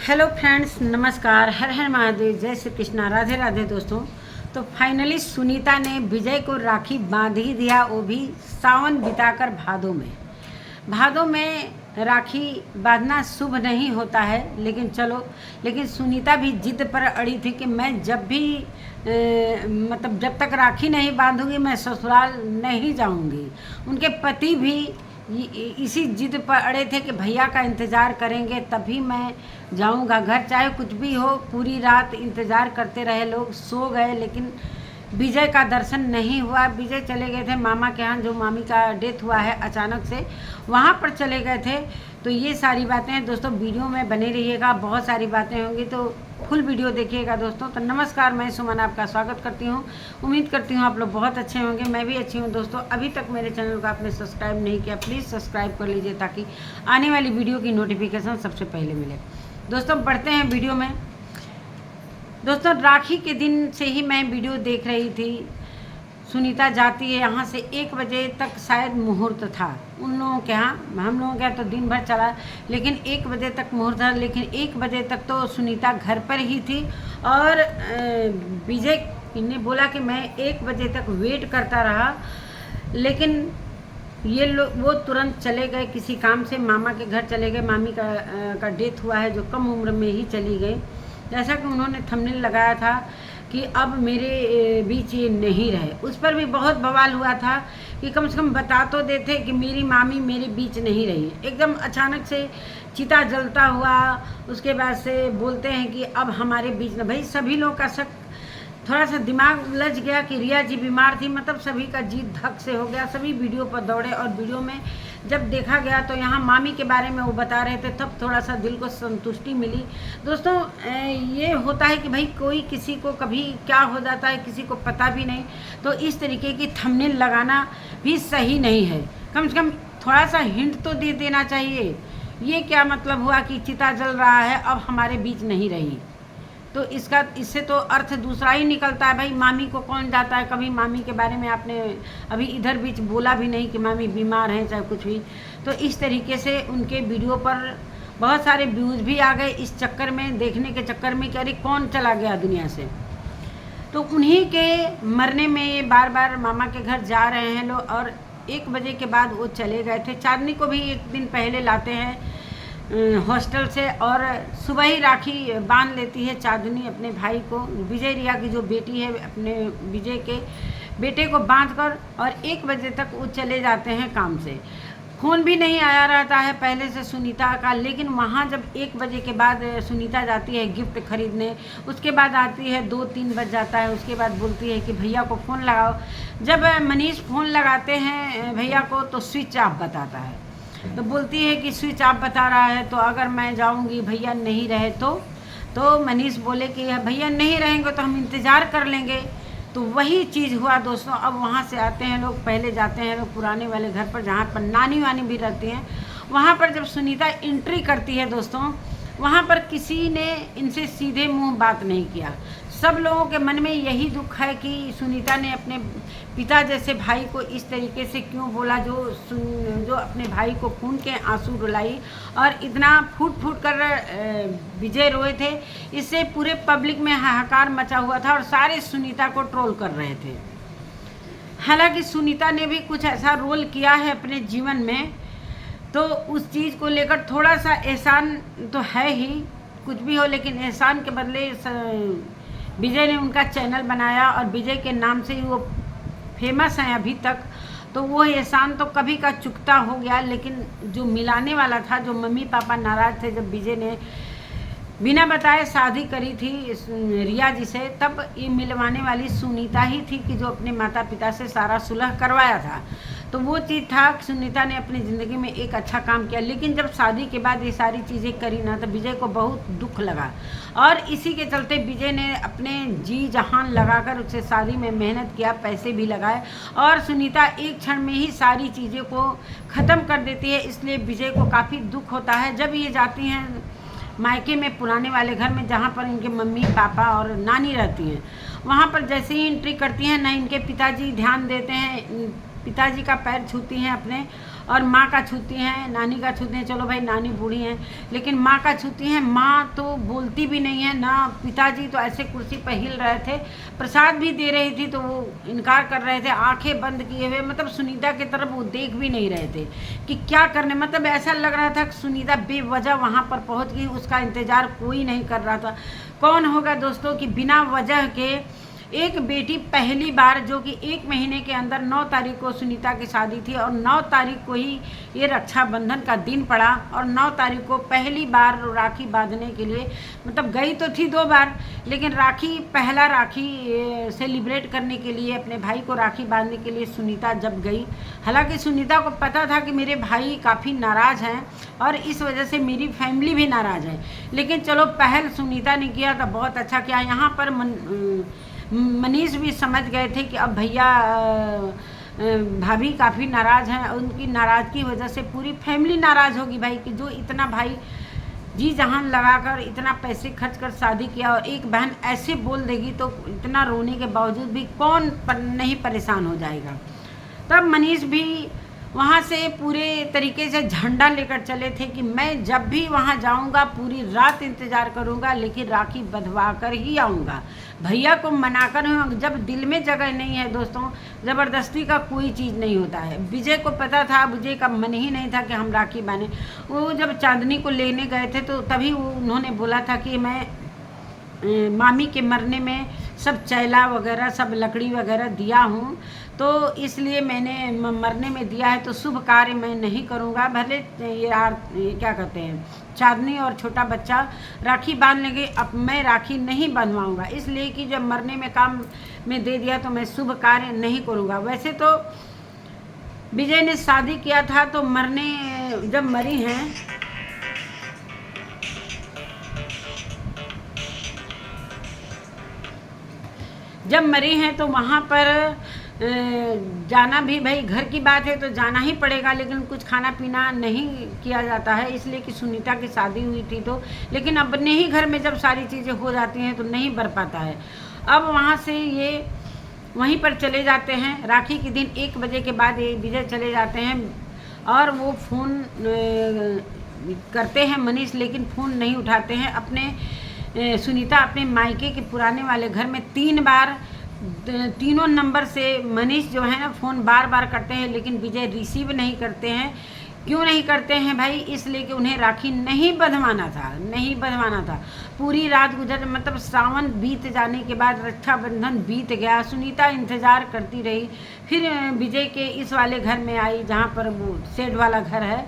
Hello friends, नमस्कार। हर हर महादेव, जय श्री कृष्णा, राधे राधे दोस्तों। तो फाइनली सुनीता ने विजय को राखी बांध ही दिया, वो भी सावन बिताकर भादों में। भादों में राखी बांधना शुभ नहीं होता है, लेकिन सुनीता भी जिद पर अड़ी थी कि मैं जब भी मतलब जब तक राखी नहीं बांधूंगी मैं ससुराल नहीं जाऊंगी। उनके पति भी इसी जिद पर अड़े थे कि भैया का इंतज़ार करेंगे तभी मैं जाऊंगा घर, चाहे कुछ भी हो। पूरी रात इंतज़ार करते रहे, लोग सो गए, लेकिन विजय का दर्शन नहीं हुआ। विजय चले गए थे मामा के यहाँ, जो मामी का डेथ हुआ है अचानक से, वहाँ पर चले गए थे। तो ये सारी बातें हैं दोस्तों, वीडियो में बने रहिएगा, बहुत सारी बातें होंगी, तो फुल वीडियो देखिएगा दोस्तों। तो नमस्कार, मैं सुमन आपका स्वागत करती हूँ। उम्मीद करती हूँ आप लोग बहुत अच्छे होंगे, मैं भी अच्छी हूँ दोस्तों। अभी तक मेरे चैनल को आपने सब्सक्राइब नहीं किया, प्लीज़ सब्सक्राइब कर लीजिए ताकि आने वाली वीडियो की नोटिफिकेशन सबसे पहले मिले। दोस्तों बढ़ते हैं वीडियो में। दोस्तों राखी के दिन से ही मैं वीडियो देख रही थी। सुनीता जाती है यहाँ से, 1 बजे तक शायद मुहूर्त था उन लोगों के यहाँ, हम लोगों के यहाँ तो दिन भर चला, लेकिन 1 बजे तक मुहूर्त था। लेकिन 1 बजे तक तो सुनीता घर पर ही थी और विजय ने बोला कि मैं 1 बजे तक वेट करता रहा, लेकिन ये लोग वो तुरंत चले गए किसी काम से, मामा के घर चले गए। मामी का डेथ हुआ है, जो कम उम्र में ही चली गई। जैसा कि उन्होंने थंबनेल लगाया था कि अब मेरे बीच ये नहीं रहे, उस पर भी बहुत बवाल हुआ था कि कम से कम बता तो देते कि मेरी मामी मेरे बीच नहीं रही। एकदम अचानक से चिता जलता हुआ, उसके बाद से बोलते हैं कि अब हमारे बीच न। भाई सभी लोगों का शक, थोड़ा सा दिमाग उलझ गया कि रिया जी बीमार थी, मतलब सभी का जी धक से हो गया, सभी वीडियो पर दौड़े। और वीडियो में जब देखा गया तो यहाँ मामी के बारे में वो बता रहे थे, तब थोड़ा सा दिल को संतुष्टि मिली। दोस्तों ये होता है कि भाई कोई किसी को कभी क्या हो जाता है किसी को पता भी नहीं, तो इस तरीके की थंबनेल लगाना भी सही नहीं है। कम से कम थोड़ा सा हिंट तो दे देना चाहिए। ये क्या मतलब हुआ कि चिता जल रहा है अब हमारे बीच नहीं रही, तो इससे तो अर्थ दूसरा ही निकलता है। भाई मामी को कौन जाता है, कभी मामी के बारे में आपने अभी इधर बीच बोला भी नहीं कि मामी बीमार हैं चाहे कुछ भी। तो इस तरीके से उनके वीडियो पर बहुत सारे व्यूज़ भी आ गए इस चक्कर में, देखने के चक्कर में कि अरे कौन चला गया दुनिया से। तो उन्हीं के मरने में ये बार बार मामा के घर जा रहे हैं लोग, और 1 बजे के बाद वो चले गए थे। चांदनी को भी 1 दिन पहले लाते हैं हॉस्टल से, और सुबह ही राखी बांध लेती है चांदनी अपने भाई को। विजय रिया की जो बेटी है, अपने विजय के बेटे को बांधकर, और 1 बजे तक वो चले जाते हैं काम से। फ़ोन भी नहीं आया रहता है पहले से सुनीता का, लेकिन वहाँ जब 1 बजे के बाद सुनीता जाती है गिफ्ट खरीदने, उसके बाद आती है 2-3 बज जाता है। उसके बाद बोलती है कि भैया को फ़ोन लगाओ। जब मनीष फ़ोन लगाते हैं भैया को तो स्विच ऑफ बताता है, तो बोलती है कि स्विच ऑफ बता रहा है, तो अगर मैं जाऊंगी भैया नहीं रहे तो मनीष बोले कि भैया नहीं रहेंगे तो हम इंतज़ार कर लेंगे। तो वही चीज़ हुआ दोस्तों। अब वहाँ से आते हैं लोग, पहले जाते हैं लोग पुराने वाले घर पर जहाँ पर नानी वानी भी रहती हैं। वहाँ पर जब सुनीता एंट्री करती है दोस्तों, वहाँ पर किसी ने इनसे सीधे मुंह बात नहीं किया। सब लोगों के मन में यही दुख है कि सुनीता ने अपने पिता जैसे भाई को इस तरीके से क्यों बोला, जो अपने भाई को खून के आंसू रुलाई और इतना फूट फूट कर विजय रोए थे। इससे पूरे पब्लिक में हाहाकार मचा हुआ था और सारे सुनीता को ट्रोल कर रहे थे। हालांकि सुनीता ने भी कुछ ऐसा रोल किया है अपने जीवन में, तो उस चीज़ को लेकर थोड़ा सा एहसान तो है ही, कुछ भी हो, लेकिन एहसान के बदले विजय ने उनका चैनल बनाया और विजय के नाम से ही वो फेमस हैं अभी तक, तो वो एहसान तो कभी का चुकता हो गया। लेकिन जो मिलाने वाला था, जो मम्मी पापा नाराज़ थे जब विजय ने बिना बताए शादी करी थी रिया जी से, तब ये मिलवाने वाली सुनीता ही थी कि जो अपने माता पिता से सारा सुलह करवाया था। तो वो चीज़ था कि सुनीता ने अपनी ज़िंदगी में एक अच्छा काम किया। लेकिन जब शादी के बाद ये सारी चीज़ें करी ना, तो विजय को बहुत दुख लगा, और इसी के चलते विजय ने अपने जी जहान लगाकर उससे शादी में मेहनत किया, पैसे भी लगाए, और सुनीता एक क्षण में ही सारी चीज़ें को ख़त्म कर देती है। इसलिए विजय को काफ़ी दुख होता है जब ये जाती हैं मायके में, पुराने वाले घर में, जहाँ पर इनके मम्मी पापा और नानी रहती हैं। वहाँ पर जैसे ही एंट्री करती हैं ना, इनके पिताजी ध्यान देते हैं, पिताजी का पैर छूती हैं अपने, और माँ का छूती हैं, नानी का छूती हैं। चलो भाई नानी बूढ़ी हैं, लेकिन माँ का छूती हैं। माँ तो बोलती भी नहीं है ना। पिताजी तो ऐसे कुर्सी पर हिल रहे थे, प्रसाद भी दे रही थी तो वो इनकार कर रहे थे, आंखें बंद किए हुए, मतलब सुनीता की तरफ वो देख भी नहीं रहे थे कि क्या करने। मतलब ऐसा लग रहा था कि सुनीता बेवजह वहाँ पर पहुँच गई, उसका इंतज़ार कोई नहीं कर रहा था। कौन होगा दोस्तों कि बिना वजह के एक बेटी पहली बार, जो कि 1 महीने के अंदर 9 तारीख को सुनीता की शादी थी और 9 तारीख को ही ये रक्षाबंधन का दिन पड़ा और 9 तारीख को पहली बार राखी बांधने के लिए, मतलब गई तो थी 2 बार, लेकिन पहला राखी सेलिब्रेट करने के लिए, अपने भाई को राखी बांधने के लिए सुनीता जब गई, हालांकि सुनीता को पता था कि मेरे भाई काफ़ी नाराज़ हैं और इस वजह से मेरी फैमिली भी नाराज़ है, लेकिन चलो पहल सुनीता ने किया तो बहुत अच्छा किया। यहाँ पर मनीष भी समझ गए थे कि अब भैया भाभी काफ़ी नाराज़ हैं, उनकी नाराज़गी की वजह से पूरी फैमिली नाराज़ होगी भाई, कि जो इतना भाई जी जहान लगाकर इतना पैसे खर्च कर शादी किया और एक बहन ऐसे बोल देगी तो इतना रोने के बावजूद भी कौन नहीं परेशान हो जाएगा। तब मनीष भी वहाँ से पूरे तरीके से झंडा लेकर चले थे कि मैं जब भी वहाँ जाऊँगा पूरी रात इंतज़ार करूँगा, लेकिन राखी बंधवा कर ही आऊँगा, भैया को मनाकर हूँ। जब दिल में जगह नहीं है दोस्तों, ज़बरदस्ती का कोई चीज़ नहीं होता है। विजय को पता था, विजय का मन ही नहीं था कि हम राखी बांधें। वो जब चांदनी को लेने गए थे तो तभी उन्होंने बोला था कि मैं मामी के मरने में सब चैला वगैरह सब लकड़ी वगैरह दिया हूँ, तो इसलिए मैंने मरने में दिया है, तो शुभ कार्य मैं नहीं करूँगा। भले ये क्या कहते हैं, चांदनी और छोटा बच्चा राखी बांध लेंगे, अब मैं राखी नहीं बंधवाऊँगा, इसलिए कि जब मरने में काम में दे दिया तो मैं शुभ कार्य नहीं करूँगा। वैसे तो विजय ने शादी किया था तो जब मरी हैं तो वहाँ पर जाना भी भाई घर की बात है तो जाना ही पड़ेगा, लेकिन कुछ खाना पीना नहीं किया जाता है, इसलिए कि सुनीता की शादी हुई थी तो। लेकिन अपने ही घर में जब सारी चीज़ें हो जाती हैं तो नहीं बढ़ पाता है। अब वहाँ से ये वहीं पर चले जाते हैं। राखी के दिन 1 बजे के बाद ये विजय चले जाते हैं और वो फ़ोन करते हैं मनीष, लेकिन फ़ोन नहीं उठाते हैं। सुनीता अपने मायके के पुराने वाले घर में 3 बार, तीनों नंबर से मनीष जो है ना फ़ोन बार बार करते हैं, लेकिन विजय रिसीव नहीं करते हैं। क्यों नहीं करते हैं भाई? इसलिए कि उन्हें राखी नहीं बंधवाना था। पूरी रात गुजर, मतलब सावन बीत जाने के बाद रक्षाबंधन बीत गया। सुनीता इंतज़ार करती रही, फिर विजय के इस वाले घर में आई जहाँ पर वो शेड वाला घर है,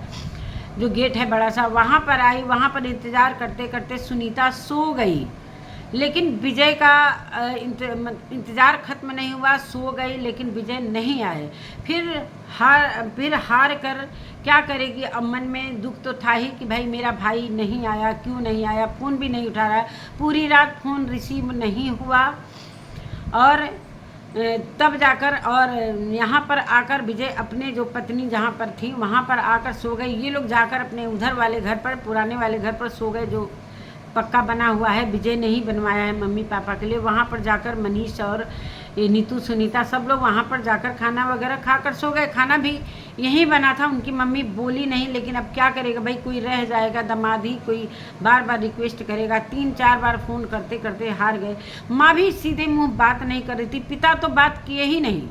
जो गेट है बड़ा सा, वहाँ पर आई। वहाँ पर इंतज़ार करते करते सुनीता सो गई, लेकिन विजय का इंतज़ार ख़त्म नहीं हुआ। सो गई लेकिन विजय नहीं आए। फिर हार कर क्या करेगी? अब मन में दुख तो था ही कि भाई मेरा भाई नहीं आया, क्यों नहीं आया, फ़ोन भी नहीं उठा रहा है। पूरी रात फ़ोन रिसीव नहीं हुआ और तब जाकर और यहाँ पर आकर विजय अपने जो पत्नी जहाँ पर थी वहाँ पर आकर सो गई। ये लोग जाकर अपने उधर वाले घर पर, पुराने वाले घर पर सो गए, जो पक्का बना हुआ है, विजय ने ही बनवाया है मम्मी पापा के लिए। वहाँ पर जाकर मनीष और नीतू सुनीता सब लोग वहाँ पर जाकर खाना वगैरह खाकर सो गए। खाना भी यहीं बना था, उनकी मम्मी बोली नहीं, लेकिन अब क्या करेगा भाई, कोई रह जाएगा, दामाद ही कोई बार बार रिक्वेस्ट करेगा। 3-4 बार फ़ोन करते करते हार गए। माँ भी सीधे मुँह बात नहीं कर रही थी, पिता तो बात किए ही नहीं,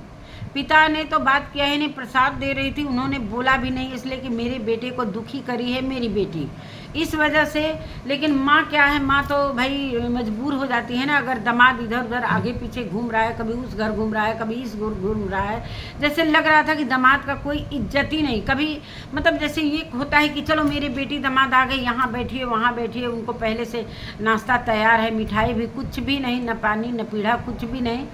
पिता ने तो बात किया ही नहीं। प्रसाद दे रही थी, उन्होंने बोला भी नहीं, इसलिए कि मेरे बेटे को दुखी करी है मेरी बेटी, इस वजह से। लेकिन माँ क्या है, माँ तो भाई मजबूर हो जाती है ना। अगर दामाद इधर उधर आगे पीछे घूम रहा है, कभी उस घर घूम रहा है, कभी इस घर घूम रहा है, जैसे लग रहा था कि दामाद का कोई इज्जत ही नहीं। कभी मतलब जैसे ये होता है कि चलो मेरी बेटी दामाद आ गई, यहाँ बैठिए वहाँ बैठिए, उनको पहले से नाश्ता तैयार है, मिठाई भी, कुछ भी नहीं, न पानी न पीढ़ा, कुछ भी नहीं।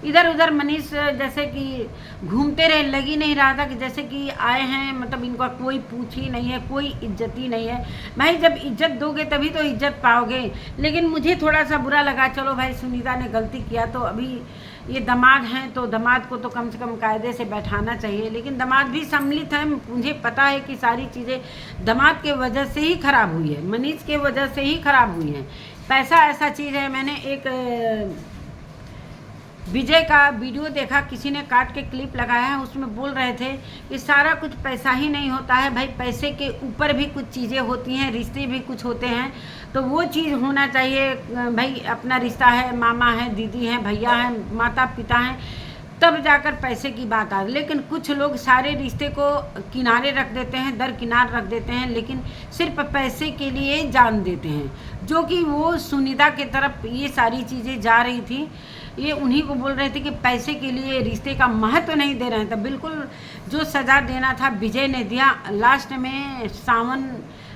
इधर उधर मनीष जैसे कि घूमते रहे, लग ही नहीं रहा था कि जैसे कि आए हैं, मतलब इनका कोई पूछ ही नहीं है, कोई इज्जत ही नहीं है। भाई जब इज्जत दोगे तभी तो इज्जत पाओगे। लेकिन मुझे थोड़ा सा बुरा लगा, चलो भाई सुनीता ने गलती किया तो अभी ये दामाद हैं तो दामाद को तो कम से कम कायदे से बैठाना चाहिए। लेकिन दामाद भी सम्मिलित है, मुझे पता है कि सारी चीज़ें दामाद के वजह से ही ख़राब हुई है, मनीष के वजह से ही ख़राब हुई हैं। पैसा ऐसा चीज़ है, मैंने एक विजय का वीडियो देखा, किसी ने काट के क्लिप लगाया है, उसमें बोल रहे थे कि सारा कुछ पैसा ही नहीं होता है भाई, पैसे के ऊपर भी कुछ चीज़ें होती हैं, रिश्ते भी कुछ होते हैं, तो वो चीज़ होना चाहिए भाई। अपना रिश्ता है, मामा है, दीदी है, भैया है, माता पिता हैं, तब जाकर पैसे की बात आ रही। लेकिन कुछ लोग सारे रिश्ते को किनारे रख देते हैं, दरकिनार रख देते हैं, लेकिन सिर्फ पैसे के लिए जान देते हैं, जो कि वो सुनीता के तरफ ये सारी चीज़ें जा रही थी। ये उन्हीं को बोल रहे थे कि पैसे के लिए रिश्ते का महत्व नहीं दे रहे थे। बिल्कुल जो सज़ा देना था विजय ने दिया। लास्ट में सावन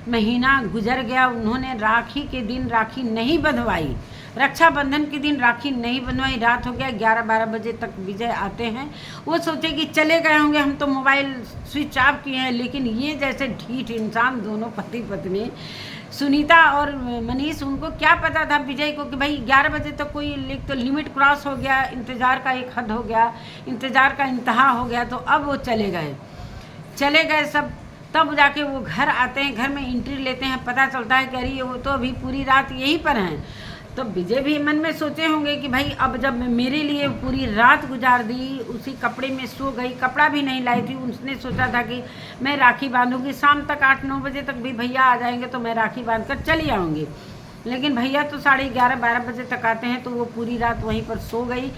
महीना गुजर गया, उन्होंने राखी के दिन राखी नहीं बंधवाई, रक्षाबंधन के दिन राखी नहीं बंधवाई। रात हो गया, 11-12 बजे तक विजय आते हैं। वो सोचे कि चले गए होंगे, हम तो मोबाइल स्विच ऑफ किए हैं, लेकिन ये जैसे ढीठ इंसान, दोनों पति पत्नी सुनीता और मनीष, उनको क्या पता था विजय को कि भाई 11 बजे तक कोई तो लिमिट क्रॉस हो गया, इंतज़ार का एक हद हो गया, इंतज़ार का इंतहा हो गया। तो अब वो चले गए सब। तब जाके वो घर आते हैं, घर में एंट्री लेते हैं, पता चलता है कि अरे वो तो अभी पूरी रात यहीं पर हैं। तो विजय भी मन में सोचे होंगे कि भाई अब जब मेरे लिए पूरी रात गुजार दी, उसी कपड़े में सो गई, कपड़ा भी नहीं लाई थी, उसने सोचा था कि मैं राखी बांधूंगी, शाम तक 8-9 बजे तक भी भैया आ जाएंगे तो मैं राखी बांध कर चली आऊँगी। लेकिन भैया तो 11:30-12 बजे तक आते हैं, तो वो पूरी रात वहीं पर सो गई,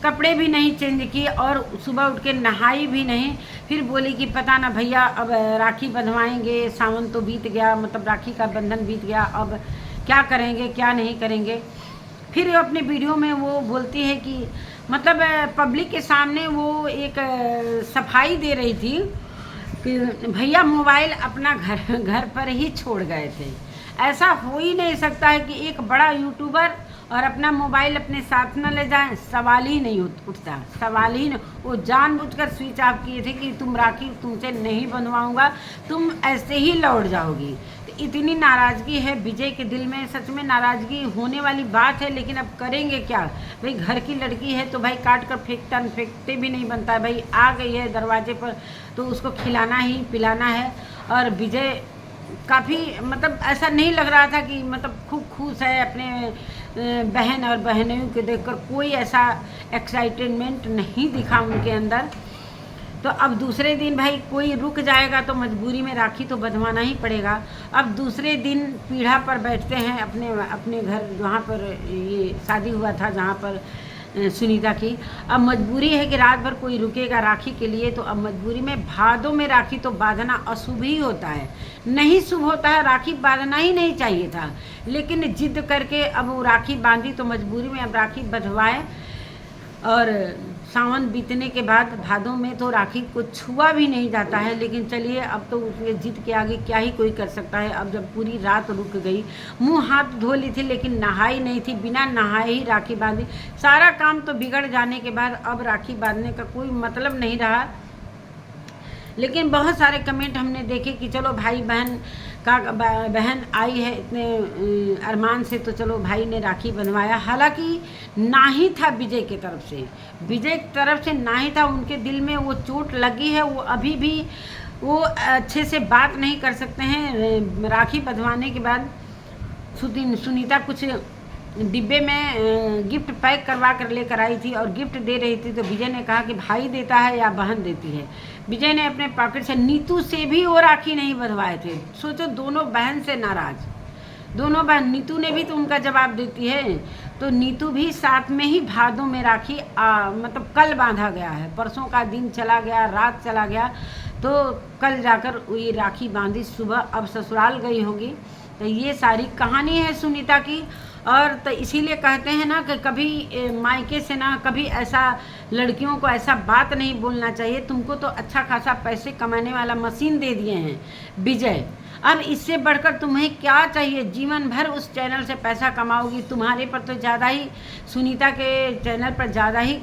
कपड़े भी नहीं चेंज किए और सुबह उठ के नहाई भी नहीं। फिर बोली कि पता ना भैया अब राखी बंधवाएंगे, सावन तो बीत गया, मतलब राखी का बंधन बीत गया, अब क्या करेंगे क्या नहीं करेंगे। फिर अपने वीडियो में वो बोलती है कि मतलब पब्लिक के सामने वो एक सफाई दे रही थी कि भैया मोबाइल अपना घर पर ही छोड़ गए थे। ऐसा हो ही नहीं सकता है कि एक बड़ा यूट्यूबर और अपना मोबाइल अपने साथ न ले जाएं, सवाल ही नहीं उठता, सवाल ही नहीं। वो जानबूझकर स्विच ऑफ किए थे कि तुम राखी तुमसे नहीं बनवाऊंगा, तुम ऐसे ही लौट जाओगी। तो इतनी नाराज़गी है विजय के दिल में, सच में नाराज़गी होने वाली बात है, लेकिन अब करेंगे क्या भाई। घर की लड़की है तो भाई काट कर फेंकते भी नहीं बनता है भाई। आ गई है दरवाजे पर तो उसको खिलाना ही पिलाना है। और विजय काफ़ी मतलब ऐसा नहीं लग रहा था कि मतलब खूब खुश है अपने बहन और बहनों को देखकर, कोई ऐसा एक्साइटमेंट नहीं दिखा उनके अंदर। तो अब दूसरे दिन भाई कोई रुक जाएगा तो मजबूरी में राखी तो बंधवाना ही पड़ेगा। अब दूसरे दिन पीढ़ा पर बैठते हैं अपने घर, जहाँ पर ये शादी हुआ था, जहाँ पर सुनीता की। अब मजबूरी है कि रात भर कोई रुकेगा राखी के लिए, तो अब मजबूरी में भादों में राखी तो बांधना अशुभ ही होता है, नहीं शुभ होता है, राखी बांधना ही नहीं चाहिए था। लेकिन जिद करके अब वो राखी बांधी, तो मजबूरी में अब राखी बंधवाए। और सावन बीतने के बाद भादों में तो राखी को छुआ भी नहीं जाता है। लेकिन चलिए, अब तो उसके जिद के आगे क्या ही कोई कर सकता है। अब जब पूरी रात रुक गई, मुंह हाथ धो ली थी लेकिन नहाई नहीं थी, बिना नहाए ही राखी बांधी। सारा काम तो बिगड़ जाने के बाद अब राखी बांधने का कोई मतलब नहीं रहा। लेकिन बहुत सारे कमेंट हमने देखे कि चलो भाई बहन आई है इतने अरमान से, तो चलो भाई ने राखी बनवाया। हालांकि ना ही था विजय की तरफ से ना ही था। उनके दिल में वो चोट लगी है, वो अभी भी वो अच्छे से बात नहीं कर सकते हैं। राखी बंधवाने के बाद सुनीता कुछ डिब्बे में गिफ्ट पैक करवा कर लेकर आई थी और गिफ्ट दे रही थी। तो विजय ने कहा कि भाई देता है या बहन देती है। विजय ने अपने पॉकेट से नीतू से भी वो राखी नहीं बंधवाए थे। सोचो, दोनों बहन से नाराज, दोनों बहन। नीतू ने भी तो उनका जवाब देती है, तो नीतू भी साथ में ही भादों में राखी मतलब कल बांधा गया है। परसों का दिन चला गया, रात चला गया, तो कल जाकर ये राखी बांधी, सुबह अब ससुराल गई होगी। तो ये सारी कहानी है सुनीता की। और तो इसीलिए कहते हैं ना कि कभी मायके से ना कभी ऐसा लड़कियों को ऐसा बात नहीं बोलना चाहिए। तुमको तो अच्छा खासा पैसे कमाने वाला मशीन दे दिए हैं विजय, अब इससे बढ़कर तुम्हें क्या चाहिए। जीवन भर उस चैनल से पैसा कमाओगी। तुम्हारे पर तो ज़्यादा ही, सुनीता के चैनल पर ज़्यादा ही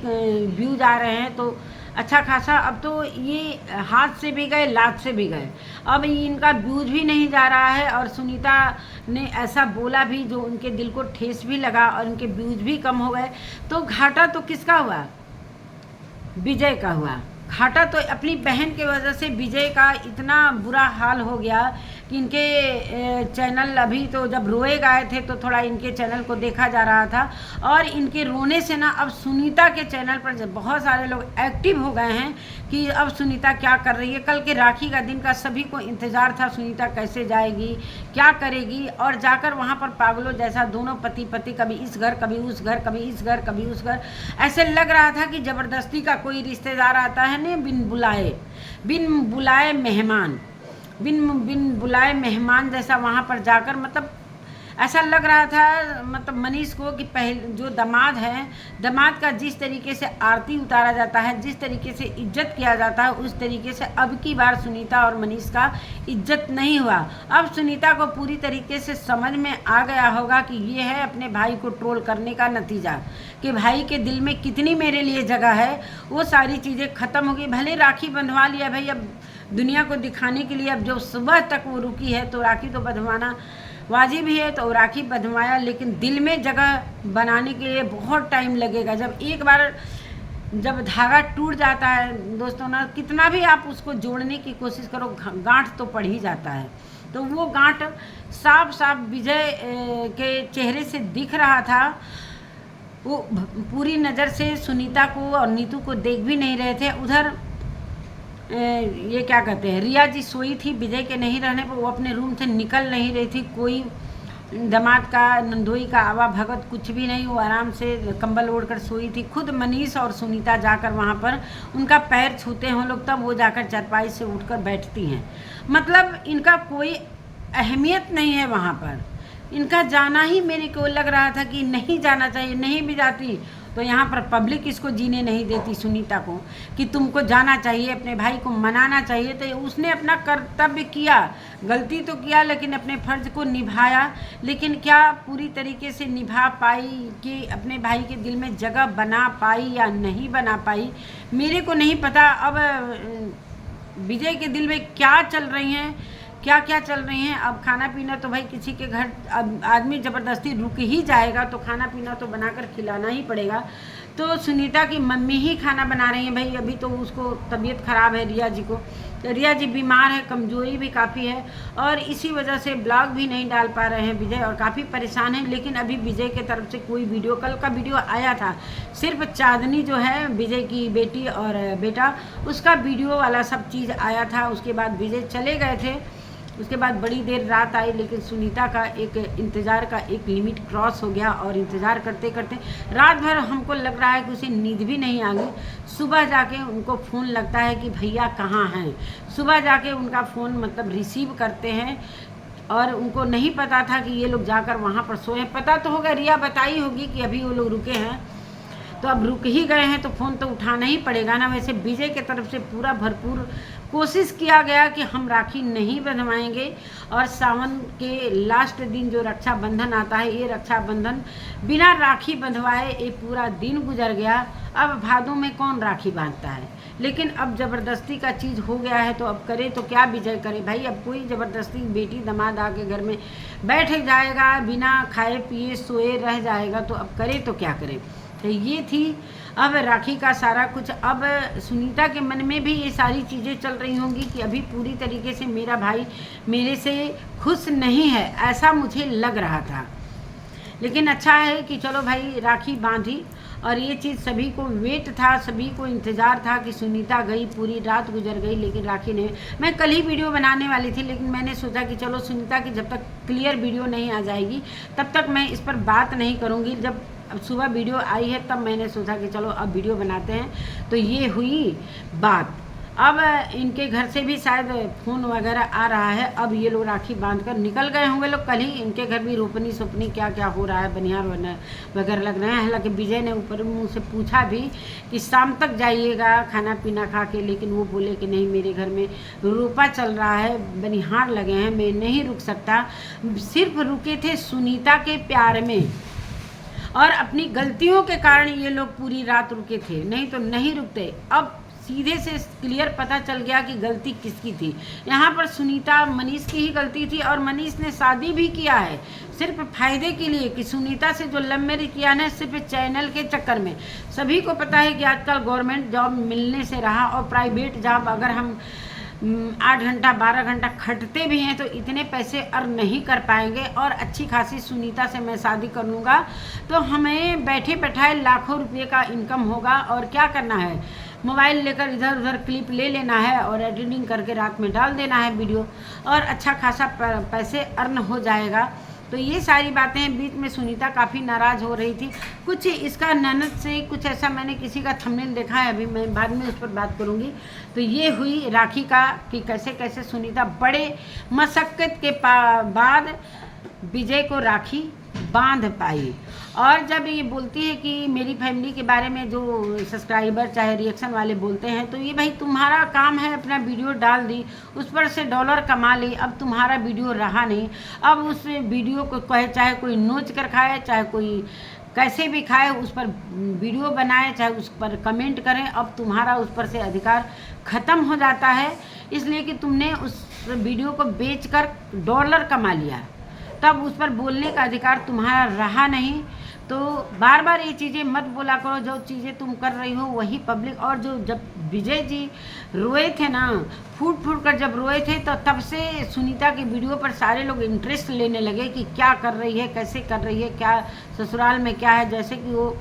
व्यूज आ रहे हैं, तो अच्छा खासा। अब तो ये हाथ से भी गए, लात से भी गए, अब इनका व्यूज भी नहीं जा रहा है। और सुनीता ने ऐसा बोला भी जो उनके दिल को ठेस भी लगा, और उनके व्यूज भी कम हो गए। तो घाटा तो किसका हुआ? विजय का हुआ। घाटा तो अपनी बहन की वजह से विजय का इतना बुरा हाल हो गया कि इनके चैनल अभी तो जब रोए गाए थे तो थोड़ा इनके चैनल को देखा जा रहा था, और इनके रोने से ना अब सुनीता के चैनल पर बहुत सारे लोग एक्टिव हो गए हैं कि अब सुनीता क्या कर रही है। कल के राखी का दिन का सभी को इंतज़ार था, सुनीता कैसे जाएगी, क्या करेगी, और जाकर वहाँ पर पागलों जैसा दोनों पति पति कभी इस घर कभी उस घर, कभी इस घर कभी उस घर, ऐसे लग रहा था कि ज़बरदस्ती का कोई रिश्तेदार आता है ना बिन बुलाए मेहमान, बिन बुलाए मेहमान जैसा वहाँ पर जाकर, मतलब ऐसा लग रहा था मतलब मनीष को कि पहले जो दामाद है, दामाद का जिस तरीके से आरती उतारा जाता है, जिस तरीके से इज्जत किया जाता है, उस तरीके से अब की बार सुनीता और मनीष का इज्जत नहीं हुआ। अब सुनीता को पूरी तरीके से समझ में आ गया होगा कि ये है अपने भाई को ट्रोल करने का नतीजा, कि भाई के दिल में कितनी मेरे लिए जगह है, वो सारी चीज़ें ख़त्म हो गई। भले राखी बंधवा लिया भाई, अब दुनिया को दिखाने के लिए, अब जो सुबह तक वो रुकी है तो राखी तो बंधवाना वाजिब ही है, तो राखी बंधवाया, लेकिन दिल में जगह बनाने के लिए बहुत टाइम लगेगा। जब एक बार जब धागा टूट जाता है दोस्तों ना, कितना भी आप उसको जोड़ने की कोशिश करो, गांठ तो पड़ ही जाता है। तो वो गांठ साफ साफ विजय के चेहरे से दिख रहा था। वो पूरी नज़र से सुनीता को और नीतू को देख भी नहीं रहे थे। उधर ये क्या कहते हैं, रिया जी सोई थी विजय के नहीं रहने पर, वो अपने रूम से निकल नहीं रही थी। कोई दामाद का नंदोई का आवा भगत कुछ भी नहीं, वो आराम से कंबल ओढ़कर सोई थी। खुद मनीष और सुनीता जाकर वहाँ पर उनका पैर छूते हैं लोग, तब वो जाकर चारपाई से उठकर बैठती हैं। मतलब इनका कोई अहमियत नहीं है वहाँ पर। इनका जाना ही मेरे को लग रहा था कि नहीं जाना चाहिए, नहीं भी जाती तो यहाँ पर पब्लिक इसको जीने नहीं देती सुनीता को, कि तुमको जाना चाहिए, अपने भाई को मनाना चाहिए। तो उसने अपना कर्तव्य किया, गलती तो किया लेकिन अपने फ़र्ज़ को निभाया। लेकिन क्या पूरी तरीके से निभा पाई, कि अपने भाई के दिल में जगह बना पाई या नहीं बना पाई, मेरे को नहीं पता। अब विजय के दिल में क्या चल रही हैं, क्या क्या चल रही हैं। अब खाना पीना तो भाई किसी के घर अब आदमी ज़बरदस्ती रुक ही जाएगा तो खाना पीना तो बनाकर खिलाना ही पड़ेगा। तो सुनीता की मम्मी ही खाना बना रही हैं भाई। अभी तो उसको तबीयत ख़राब है रिया जी को, तो रिया जी बीमार है, कमज़ोरी भी काफ़ी है, और इसी वजह से ब्लॉग भी नहीं डाल पा रहे हैं विजय, और काफ़ी परेशान हैं। लेकिन अभी विजय के तरफ से कोई वीडियो, कल का वीडियो आया था, सिर्फ चांदनी जो है विजय की बेटी और बेटा, उसका वीडियो वाला सब चीज़ आया था। उसके बाद विजय चले गए थे, उसके बाद बड़ी देर रात आई, लेकिन सुनीता का एक इंतज़ार का एक लिमिट क्रॉस हो गया, और इंतज़ार करते करते रात भर हमको लग रहा है कि उसे नींद भी नहीं आ गई। सुबह जाके उनको फ़ोन लगता है कि भैया कहाँ हैं, सुबह जाके उनका फ़ोन मतलब रिसीव करते हैं, और उनको नहीं पता था कि ये लोग जाकर वहाँ पर सोए। पता तो होगा, रिया बताई होगी कि अभी वो लोग रुके हैं, तो अब रुक ही गए हैं तो फ़ोन तो उठाना ही पड़ेगा ना। वैसे विजय के तरफ से पूरा भरपूर कोशिश किया गया कि हम राखी नहीं बंधवाएंगे, और सावन के लास्ट दिन जो रक्षाबंधन आता है, ये रक्षाबंधन बिना राखी बंधवाए एक पूरा दिन गुजर गया। अब भादों में कौन राखी बांधता है, लेकिन अब ज़बरदस्ती का चीज़ हो गया है, तो अब करे तो क्या विजय करे भाई। अब कोई ज़बरदस्ती बेटी दामाद आके घर में बैठ जाएगा, बिना खाए पिए सोए रह जाएगा, तो अब करे तो क्या करे। तो ये थी अब राखी का सारा कुछ। अब सुनीता के मन में भी ये सारी चीज़ें चल रही होंगी कि अभी पूरी तरीके से मेरा भाई मेरे से खुश नहीं है, ऐसा मुझे लग रहा था। लेकिन अच्छा है कि चलो भाई राखी बांधी, और ये चीज़ सभी को वेट था, सभी को इंतज़ार था कि सुनीता गई, पूरी रात गुजर गई, लेकिन राखी नहीं। मैं कल ही वीडियो बनाने वाली थी, लेकिन मैंने सोचा कि चलो सुनीता की जब तक क्लियर वीडियो नहीं आ जाएगी तब तक मैं इस पर बात नहीं करूँगी। जब अब सुबह वीडियो आई है तब मैंने सोचा कि चलो अब वीडियो बनाते हैं। तो ये हुई बात। अब इनके घर से भी शायद फ़ोन वगैरह आ रहा है। अब ये लोग राखी बांध कर निकल गए होंगे लोग। कल ही इनके घर भी रोपनी सोपनी क्या क्या हो रहा है, बनिहार वगैरह लग रहे हैं। हालांकि विजय ने ऊपर मुँह से पूछा भी कि शाम तक जाइएगा खाना पीना खा के, लेकिन वो बोले कि नहीं, मेरे घर में रोपा चल रहा है, बनिहार लगे हैं, मैं नहीं रुक सकता। सिर्फ रुके थे सुनीता के प्यार में, और अपनी गलतियों के कारण ये लोग पूरी रात रुके थे, नहीं तो नहीं रुकते। अब सीधे से क्लियर पता चल गया कि गलती किसकी थी। यहाँ पर सुनीता मनीष की ही गलती थी, और मनीष ने शादी भी किया है सिर्फ फ़ायदे के लिए, कि सुनीता से जो लव मैरिज किया ना सिर्फ चैनल के चक्कर में। सभी को पता है कि आजकल गवर्नमेंट जॉब मिलने से रहा और प्राइवेट जॉब अगर हम 8 घंटा 12 घंटा खटते भी हैं तो इतने पैसे अर्न नहीं कर पाएंगे। और अच्छी खासी सुनीता से मैं शादी कर लूँगा तो हमें बैठे बैठाए लाखों रुपये का इनकम होगा। और क्या करना है, मोबाइल लेकर इधर उधर क्लिप ले लेना है और एडिटिंग करके रात में डाल देना है वीडियो, और अच्छा खासा पैसे अर्न हो जाएगा। तो ये सारी बातें बीच में सुनीता काफ़ी नाराज़ हो रही थी। कुछ इसका ननद से कुछ ऐसा मैंने किसी का थंबनेल देखा है, अभी मैं बाद में उस पर बात करूँगी। तो ये हुई राखी का कि कैसे कैसे सुनीता बड़े मशक्क़त के बाद विजय को राखी बांध पाई। और जब ये बोलती है कि मेरी फैमिली के बारे में जो सब्सक्राइबर चाहे रिएक्शन वाले बोलते हैं, तो ये भाई तुम्हारा काम है, अपना वीडियो डाल दी, उस पर से डॉलर कमा ली, अब तुम्हारा वीडियो रहा नहीं। अब उस वीडियो को कहे चाहे कोई नोच कर खाए, चाहे कोई कैसे भी खाए, उस पर वीडियो बनाए, चाहे उस पर कमेंट करें, अब तुम्हारा उस पर से अधिकार ख़त्म हो जाता है। इसलिए कि तुमने उस वीडियो को बेचकर डॉलर कमा लिया, तब उस पर बोलने का अधिकार तुम्हारा रहा नहीं। तो बार बार ये चीज़ें मत बोला करो, जो चीज़ें तुम कर रही हो वही पब्लिक। और जो जब विजय जी रोए थे ना, फूट फूट कर जब रोए थे, तो तब से सुनीता की वीडियो पर सारे लोग इंटरेस्ट लेने लगे कि क्या कर रही है, कैसे कर रही है, क्या ससुराल में क्या है। जैसे कि वो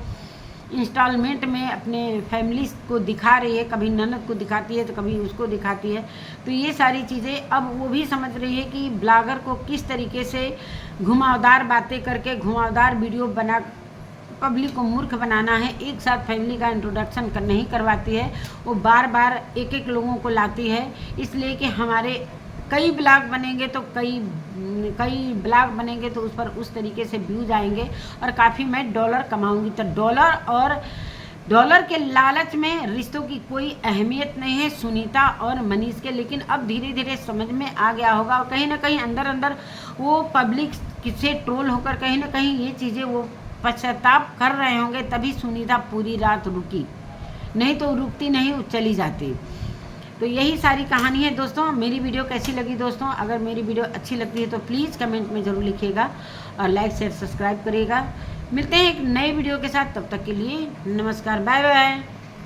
इंस्टॉलमेंट में अपने फैमिली को दिखा रही है, कभी ननद को दिखाती है तो कभी उसको दिखाती है। तो ये सारी चीज़ें अब वो भी समझ रही है कि ब्लॉगर को किस तरीके से घुमावदार बातें करके घुमावदार वीडियो बना पब्लिक को मूर्ख बनाना है। एक साथ फैमिली का इंट्रोडक्शन नहीं करवाती है, वो बार बार एक एक लोगों को लाती है। इसलिए कि हमारे कई ब्लॉग बनेंगे तो कई ब्लॉग बनेंगे तो उस पर उस तरीके से व्यूज आएंगे और काफ़ी मैं डॉलर कमाऊंगी। तो डॉलर के लालच में रिश्तों की कोई अहमियत नहीं है सुनीता और मनीष के। लेकिन अब धीरे धीरे समझ में आ गया होगा, और कहीं ना कहीं अंदर अंदर वो पब्लिक से ट्रोल होकर कहीं ना कहीं ये चीज़ें वो पश्चाताप कर रहे होंगे, तभी सुनीता पूरी रात रुकी, नहीं तो रुकती नहीं, वो चली जाती। तो यही सारी कहानी है दोस्तों। मेरी वीडियो कैसी लगी दोस्तों? अगर मेरी वीडियो अच्छी लगती है तो प्लीज़ कमेंट में ज़रूर लिखिएगा और लाइक शेयर सब्सक्राइब करिएगा। मिलते हैं एक नए वीडियो के साथ, तब तक के लिए नमस्कार, बाय बाय।